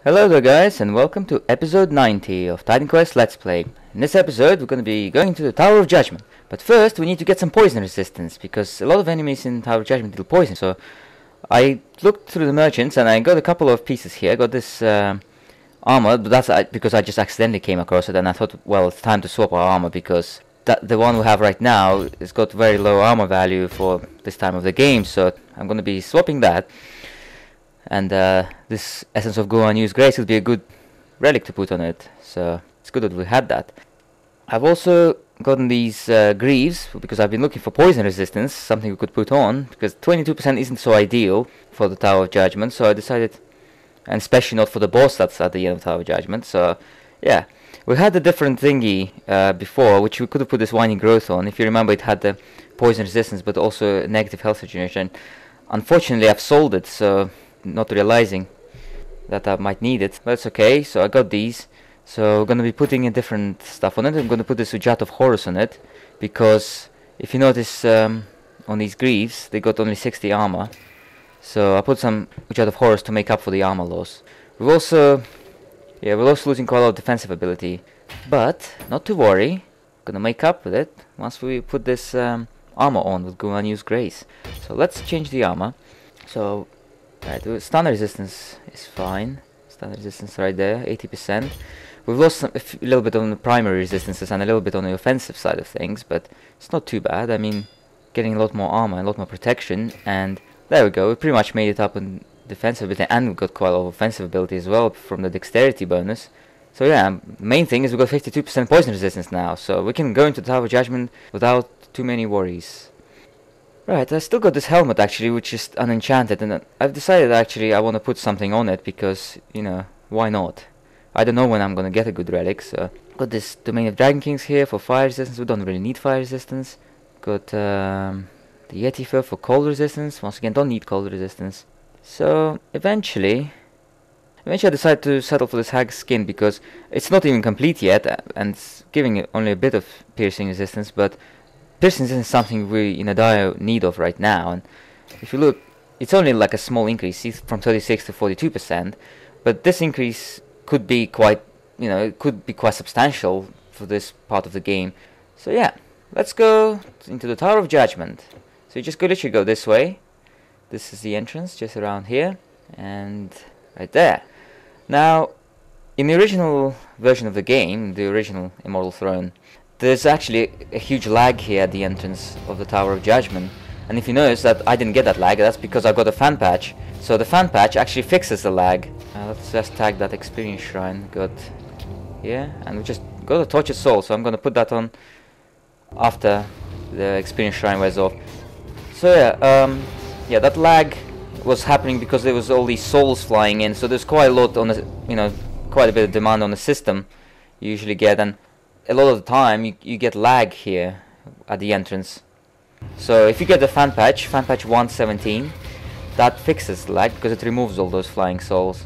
Hello there guys, and welcome to episode 90 of Titan Quest Let's Play. In this episode we're going to be going to the Tower of Judgement. But first we need to get some poison resistance, because a lot of enemies in Tower of Judgement deal poison. So I looked through the merchants and I got a couple of pieces here. I got this armor, but that's because I just accidentally came across it, and I thought, well, it's time to swap our armor, because the one we have right now has got very low armor value for this time of the game. So I'm going to be swapping that. And this Essence of Gohan's Grace would be a good relic to put on it, so it's good that we had that. I've also gotten these greaves, because I've been looking for poison resistance, something we could put on, because 22% isn't so ideal for the Tower of Judgement, so I decided, and especially not for the boss that's at the end of Tower of Judgement, so yeah. We had a different thingy before, which we could have put this Winding Growth on. If you remember, it had the poison resistance, but also negative health regeneration. Unfortunately, I've sold it, so not realizing that I might need it, but it's okay. So I got these, so we're going to be putting in different stuff on it. I'm going to put the Sujat of Horus on it, because if you notice on these greaves they got only 60 armor, so I put some Sujat of Horus to make up for the armor loss. We're also losing quite a lot of defensive ability, but not to worry, gonna make up with it once we put this armor on with Gohan's Grace. So let's change the armor. So right, stun resistance is fine. Stun resistance right there, 80%. We've lost a little bit on the primary resistances and a little bit on the offensive side of things, but it's not too bad. I mean, getting a lot more armor and a lot more protection, and there we go. We pretty much made it up in defensive ability, and we got quite a lot of offensive ability as well from the dexterity bonus. So yeah, the main thing is we got 52% poison resistance now, so we can go into the Tower of Judgement without too many worries. Right, I still got this helmet actually, which is unenchanted, and I've decided actually I want to put something on it, because, you know, why not? I don't know when I'm gonna get a good relic, so got this Domain of Dragon Kings here for fire resistance. We don't really need fire resistance. Got the Yeti Fur for cold resistance. Once again, don't need cold resistance. So eventually I decided to settle for this hag skin, because it's not even complete yet, and it's giving it only a bit of piercing resistance, but piercing isn't something we're in a dire need of right now. And if you look, it's only like a small increase, it's from 36 to 42%, but this increase could be quite, you know, it could be quite substantial for this part of the game. So yeah, let's go into the Tower of Judgement. So you just literally go this way. This is the entrance, just around here, and right there. Now, in the original version of the game, the original Immortal Throne, there's actually a huge lag here at the entrance of the Tower of Judgement. And if you notice that I didn't get that lag, that's because I got a fan patch. So the fan patch actually fixes the lag. Let's just tag that experience shrine. Got here, and we just got a tortured soul. So I'm gonna put that on after the experience shrine wears off. So yeah, that lag was happening because there was all these souls flying in. So there's quite a lot on the, you know, quite a bit of demand on the system you usually get, and a lot of the time you get lag here at the entrance. So if you get the fan patch 117, that fixes the lag, because it removes all those flying souls.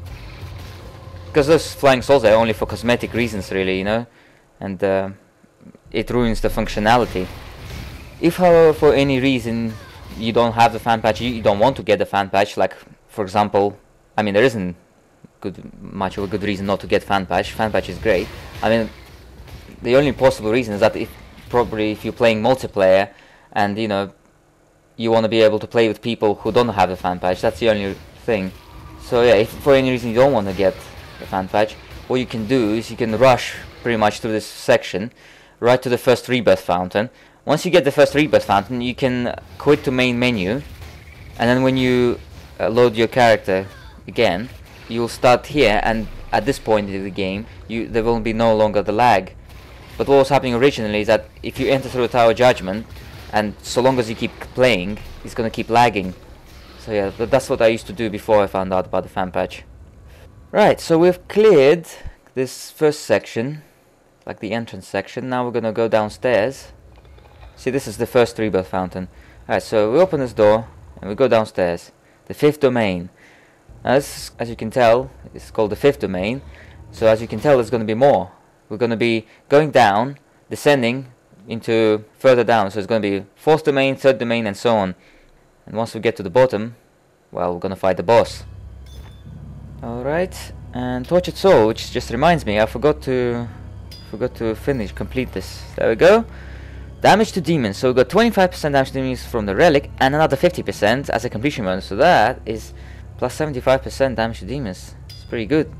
Because those flying souls are only for cosmetic reasons, really, you know, and it ruins the functionality. If, however, for any reason you don't have the fan patch, you don't want to get the fan patch, like for example, I mean, there isn't much of a good reason not to get fan patch. Fan patch is great. I mean, the only possible reason is that if you're playing multiplayer and, you know, you want to be able to play with people who don't have the fan patch, that's the only thing. So yeah, if for any reason you don't want to get the fan patch, what you can do is you can rush pretty much through this section right to the first rebirth fountain. Once you get the first rebirth fountain, you can quit to main menu, and then when you load your character again, you'll start here, and at this point in the game there will be no longer the lag. But what was happening originally is that if you enter through the Tower of Judgement, and so long as you keep playing, it's gonna keep lagging. So yeah, that's what I used to do before I found out about the fan patch. Right, so we've cleared this first section, like the entrance section. Now we're gonna go downstairs. See, this is the first rebirth fountain. Alright, so we open this door and we go downstairs. The fifth domain. As you can tell, it's called the fifth domain. So as you can tell, there's going to be more. We're going to be going down, descending into further down. So it's going to be fourth domain, third domain, and so on. And once we get to the bottom, well, we're going to fight the boss. Alright, And Tortured Soul, which just reminds me, I forgot to complete this. There we go. Damage to demons. So we got 25% damage to demons from the relic, and another 50% as a completion bonus. So that is plus 75% damage to demons. It's pretty good.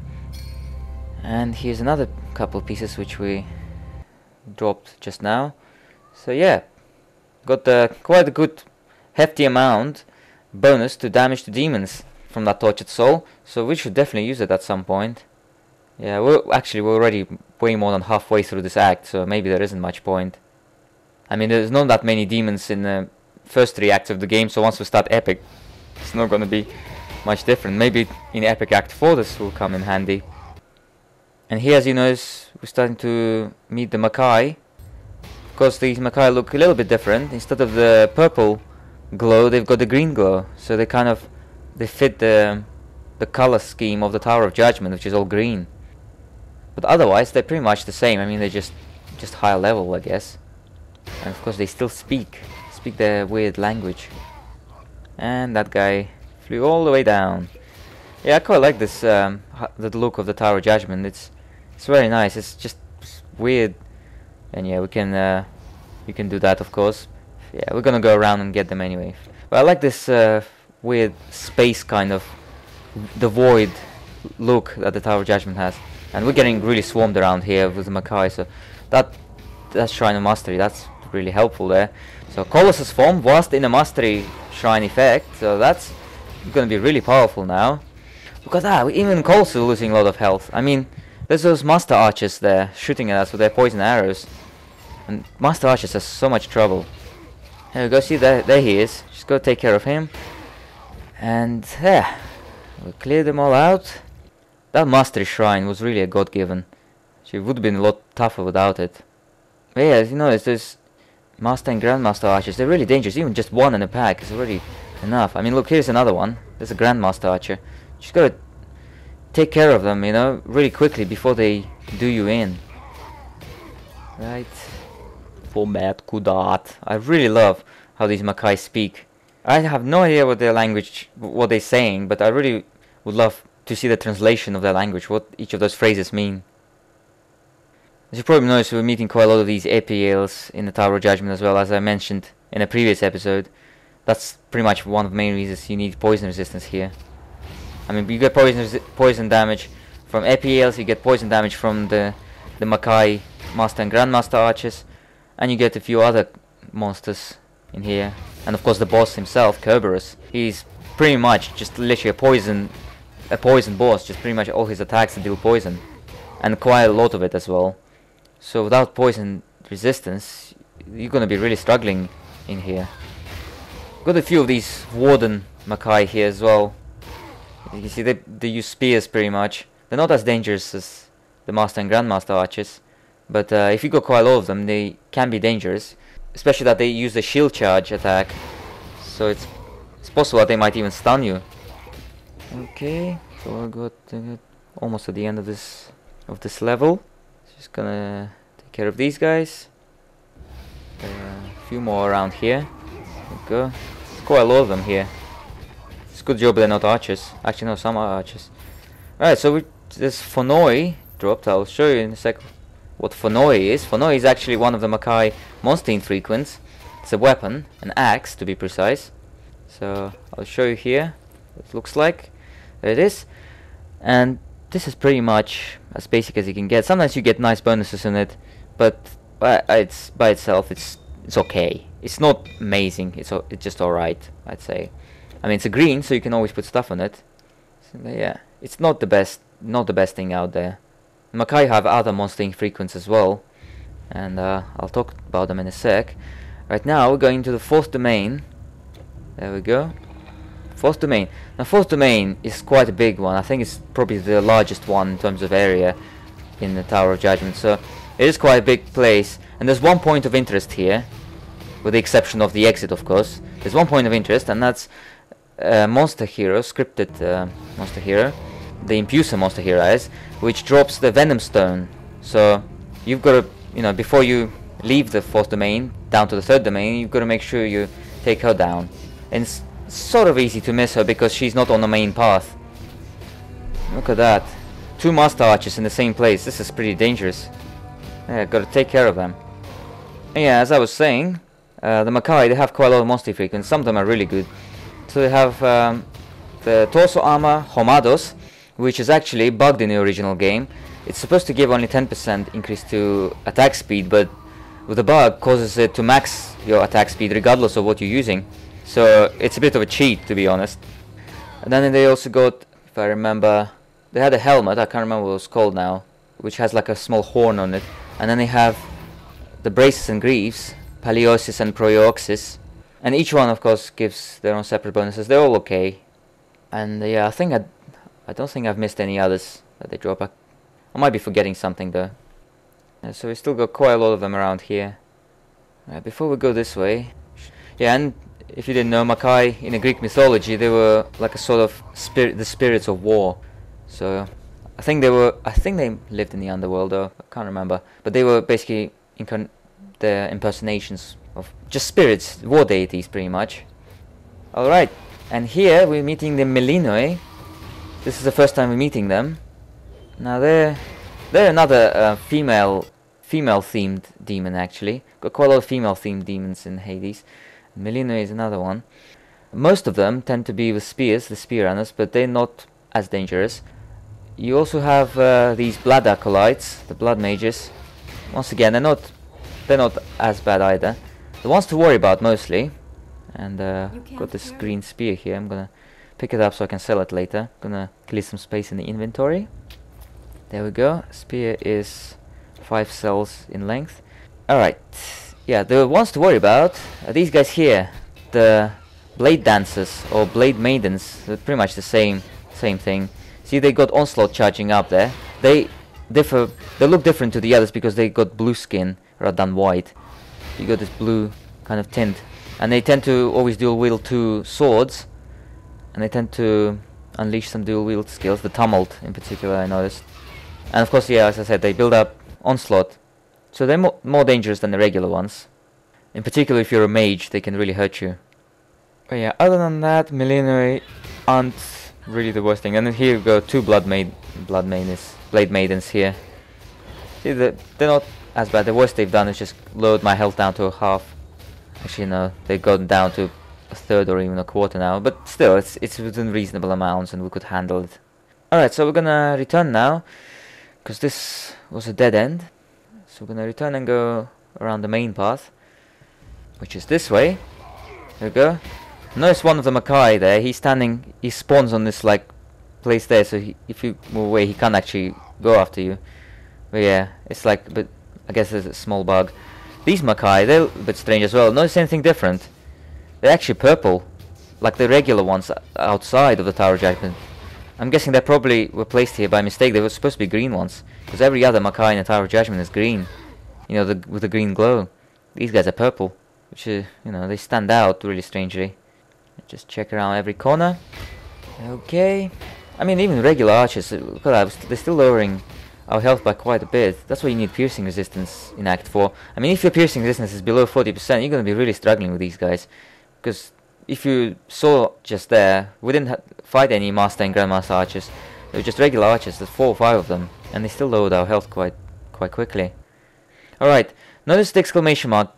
And here's another couple of pieces which we dropped just now. So yeah, got quite a good hefty amount bonus to damage to demons from that Tortured Soul, so we should definitely use it at some point. Yeah, we're already way more than halfway through this act, so maybe there isn't much point. I mean, there's not that many demons in the first 3 acts of the game, so once we start Epic, it's not gonna be much different. Maybe in Epic Act 4 this will come in handy. And here, as you notice, we're starting to meet the Makai. Of course, these Makai look a little bit different. Instead of the purple glow, they've got the green glow, so they fit the color scheme of the Tower of Judgement, which is all green. But otherwise, they're pretty much the same. I mean, they're just higher level, I guess. And of course, they still speak their weird language. And that guy flew all the way down. Yeah, I quite like this, the look of the Tower of Judgement. It's very nice. It's just weird. And yeah, we can do that, of course. Yeah, we're gonna go around and get them anyway. But I like this weird space kind of, the void look that the Tower of Judgement has. And we're getting really swarmed around here with the Makai, so that's Shrine of Mastery, that's really helpful there. So Colossus form whilst in a Mastery Shrine effect, so that's gonna be really powerful now. Look at that, even Colossus is losing a lot of health. I mean, there's those Master Archers there shooting at us with their poison arrows. And Master Archers has so much trouble. Here we go, see there he is. Just go take care of him. And yeah, we cleared them all out. That Mastery Shrine was really a god-given. She would have been a lot tougher without it. But yeah, as you notice, there's Master and Grandmaster Archers. They're really dangerous. Even just one in a pack is already enough. I mean, look, here's another one. There's a Grandmaster Archer. Just gotta take care of them, you know, really quickly before they do you in. Right. Format Kudat. I really love how these Makai speak. I have no idea what their language, what they're saying, but I really would love to see the translation of their language, what each of those phrases mean. As you probably noticed, we're meeting quite a lot of these Epiales in the Tower of Judgement as well, as I mentioned in a previous episode. That's pretty much one of the main reasons you need poison resistance here. I mean, you get poison damage from Epiales, you get poison damage from the Makai Master and Grandmaster Archers, and you get a few other monsters in here. And of course the boss himself, Kerberos. He's pretty much just literally a poison boss, just pretty much all his attacks deal poison. And quite a lot of it as well. So without poison resistance, you're gonna be really struggling in here. Got a few of these Warden Makai here as well. You can see they use spears pretty much. They're not as dangerous as the Master and Grandmaster Archers. But if you got quite a lot of them, they can be dangerous. Especially that they use the shield charge attack. So it's possible that they might even stun you. Okay, so we're good, almost at the end of this level. Just gonna take care of these guys. A few more around here. There we go. There's quite a lot of them here. It's a good job they're not archers. Actually no, some are archers. Alright, so this Fonoi dropped. I'll show you in a sec what Fonoi is. Fonoi is actually one of the Makai monster infrequents. It's a weapon, an axe to be precise. So I'll show you here what it looks like. There it is. And this is pretty much as basic as you can get. Sometimes you get nice bonuses in it, but by itself it's okay. It's not amazing. It's just alright, I'd say. I mean, it's a green, so you can always put stuff on it. So yeah, it's not the best thing out there. Makai have other monster infrequents as well, and I'll talk about them in a sec. Right now we're going to the 4th domain. There we go. 4th domain. Now 4th domain is quite a big one. I think it's probably the largest one in terms of area in the Tower of Judgement. So it is quite a big place, and there's one point of interest here, with the exception of the exit, of course. There's one point of interest, and that's monster hero, scripted monster hero, the Impuser monster hero is, which drops the Venom Stone. So you've got to, you know, before you leave the 4th domain down to the 3rd domain, you've got to make sure you take her down. And it's sort of easy to miss her because she's not on the main path. Look at that. two master archers in the same place. This is pretty dangerous. Yeah, gotta take care of them. Yeah, as I was saying, the Makai, they have quite a lot of monster frequency. Some of them are really good. So they have the torso armor Homados, which is actually bugged in the original game. It's supposed to give only 10% increase to attack speed, but with the bug causes it to max your attack speed regardless of what you're using. So it's a bit of a cheat, to be honest. And then they also got, if I remember, they had a helmet, I can't remember what it was called now, which has like a small horn on it. And then they have the braces and greaves, Paleosis and Proioxis. And each one, of course, gives their own separate bonuses. They're all okay. And yeah, I don't think I've missed any others that they drop. I might be forgetting something though. So we still got quite a lot of them around here. Before we go this way, yeah, and if you didn't know, Makai in the Greek mythology, they were like a sort of the spirits of war. So I think they lived in the underworld though. I can't remember, but they were basically the impersonations of just spirits, war deities, pretty much. All right, and here we're meeting the Melinoi. This is the first time we're meeting them. Now they're another female themed demon actually. Got quite a lot of female themed demons in Hades. Melinoi is another one. Most of them tend to be with spears, the spear runners, but they're not as dangerous. You also have these blood acolytes, the blood mages. Once again, they're not as bad either. The ones to worry about mostly. And got this green spear here. I'm gonna pick it up so I can sell it later. Gonna clear some space in the inventory. There we go. Spear is 5 cells in length. Alright. Yeah, the ones to worry about are these guys here. The blade dancers or blade maidens. They're pretty much the same thing. See, they got onslaught charging up there. They look different to the others because they got blue skin rather than white. You got this blue kind of tint. And they tend to always dual wield 2 swords. And they tend to unleash some dual wield skills. The tumult in particular, I noticed. And of course, yeah, as I said, they build up onslaught. So they're more dangerous than the regular ones. In particular, if you're a mage, they can really hurt you. But yeah, other than that, Melinoi aren't really the worst thing. And then here we go, 2 blade maidens here. See, they're not as bad. The worst they've done is just lowered my health down to a half. Actually, no, they've gone down to a third or even a quarter now. But still, it's within reasonable amounts and we could handle it. Alright, so we're gonna return now, because this was a dead end. So we're gonna return and go around the main path, which is this way. There we go. Notice one of the Makai there. He spawns on this like place there. So if you move away, he can't actually go after you. But yeah, it's like, but I guess there's a small bug. These Makai, they're a bit strange as well. Notice anything different? They're actually purple, like the regular ones outside of the Tower of Judgement. I'm guessing they probably were placed here by mistake. They were supposed to be green ones, because every other Makai in the Tower of Judgement is green. You know, with the green glow. These guys are purple, which is, you know, they stand out really strangely. Just check around every corner. Okay. I mean, even regular archers, they're still lowering our health by quite a bit. That's why you need piercing resistance in Act 4. I mean, if your piercing resistance is below 40%, you're going to be really struggling with these guys. Because if you saw just there, we didn't fight any Master and Grandmaster archers. They were just regular archers, there's 4 or 5 of them. And they still lowered our health quite quickly. Alright, notice the exclamation mark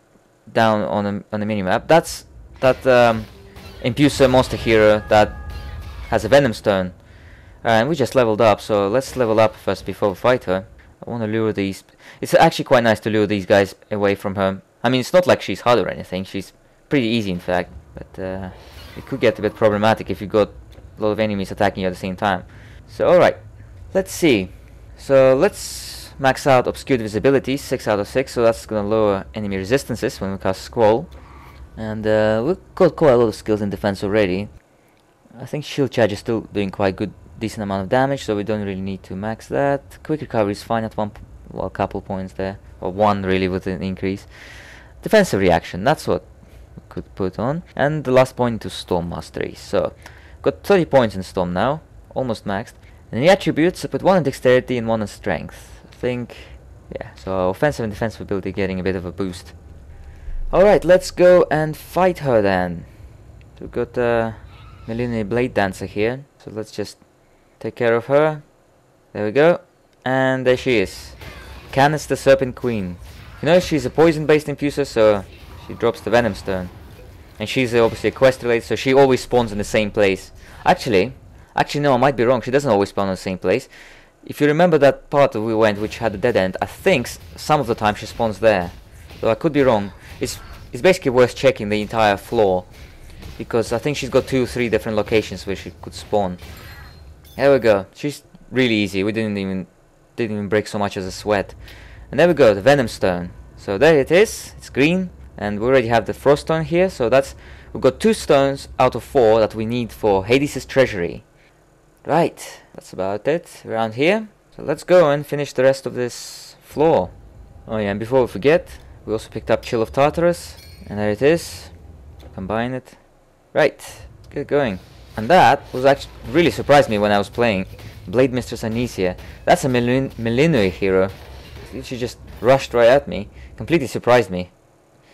down on the minimap. That's that Impuser monster hero that has a Venom Stone. And we just leveled up, so let's level up first before we fight her. I want to lure these. It's actually quite nice to lure these guys away from her. I mean, it's not like she's hard or anything. She's pretty easy, in fact. But it could get a bit problematic if you got a lot of enemies attacking you at the same time. So, alright. Let's see. So, let's max out Obscured Visibility, 6 out of 6. So, that's going to lower enemy resistances when we cast Squall. And we've got quite a lot of skills in defense already. I think Shield Charge is still doing quite good, decent amount of damage, so we don't really need to max that. Quick Recovery is fine at a couple points there, or 1 really with an increase. Defensive Reaction, that's what we could put on. And the last point to Storm Mastery. So, got 30 points in Storm now, almost maxed. And the attributes, I put 1 in Dexterity and 1 in Strength. I think, yeah, so offensive and defensive ability getting a bit of a boost. Alright, let's go and fight her then. So we've got Melinoi Blade Dancer here, so let's just take care of her. There we go. And there she is. Canis the Serpent Queen. You know, she's a poison-based infuser, so she drops the Venom Stone. And she's obviously a quest related, so she always spawns in the same place. Actually no, I might be wrong. She doesn't always spawn in the same place. If you remember that part that we went, which had a dead end, I think some of the time she spawns there. Though I could be wrong. It's basically worth checking the entire floor, because I think she's got 2 or 3 different locations where she could spawn. There we go. She's really easy. We didn't even break so much as a sweat. And there we go, the Venom Stone. So there it is. It's green, and we already have the Frost Stone here. So we've got 2 stones out of 4 that we need for Hades Treasury. Right, that's about it around here. So let's go and finish the rest of this floor. Oh yeah, and before we forget, we also picked up Chill of Tartarus, and there it is. Combine it. Right, let's get going. And that was actually really surprised me when I was playing. Blade Mistress Anicia. That's a Millennium hero. She just rushed right at me. Completely surprised me.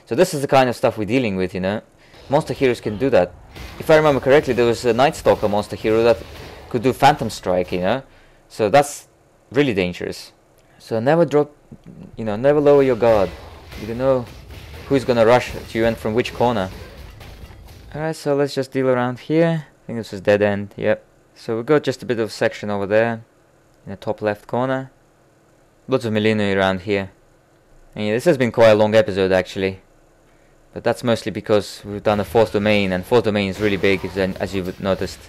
So this is the kind of stuff we're dealing with, you know. Monster heroes can do that. If I remember correctly, there was a Night Stalker monster hero that could do Phantom Strike, you know. So that's really dangerous. So never drop, you know, never lower your guard. You don't know who's gonna rush at you and from which corner. Alright, so let's just deal around here. I think this is dead end, yep. So we've got just a bit of section over there, in the top left corner. Lots of Millennium around here. And yeah, this has been quite a long episode actually. But that's mostly because we've done a 4th domain, and 4th domain is really big, as you've noticed.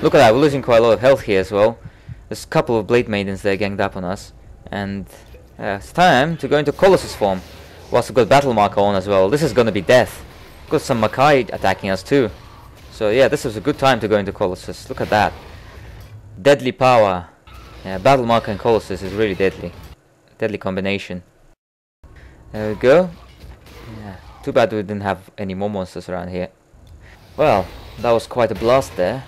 Look at that, we're losing quite a lot of health here as well. There's a couple of Blade Maidens there ganged up on us. And it's time to go into Colossus form. Whilst we've got Battle Marker on as well. This is gonna be death. We've got some Makai attacking us too. So yeah, this was a good time to go into Colossus. Look at that. Deadly power. Yeah, Battle Marker and Colossus is really deadly. Deadly combination. There we go. Yeah. Too bad we didn't have any more monsters around here. Well, that was quite a blast there.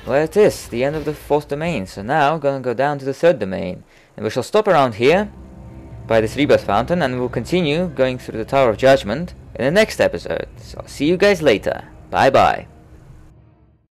Well, it is the end of the 4th domain. So now we're gonna go down to the 3rd domain. And we shall stop around here by this Rebirth Fountain, and we'll continue going through the Tower of Judgement in the next episode. So I'll see you guys later. Bye bye.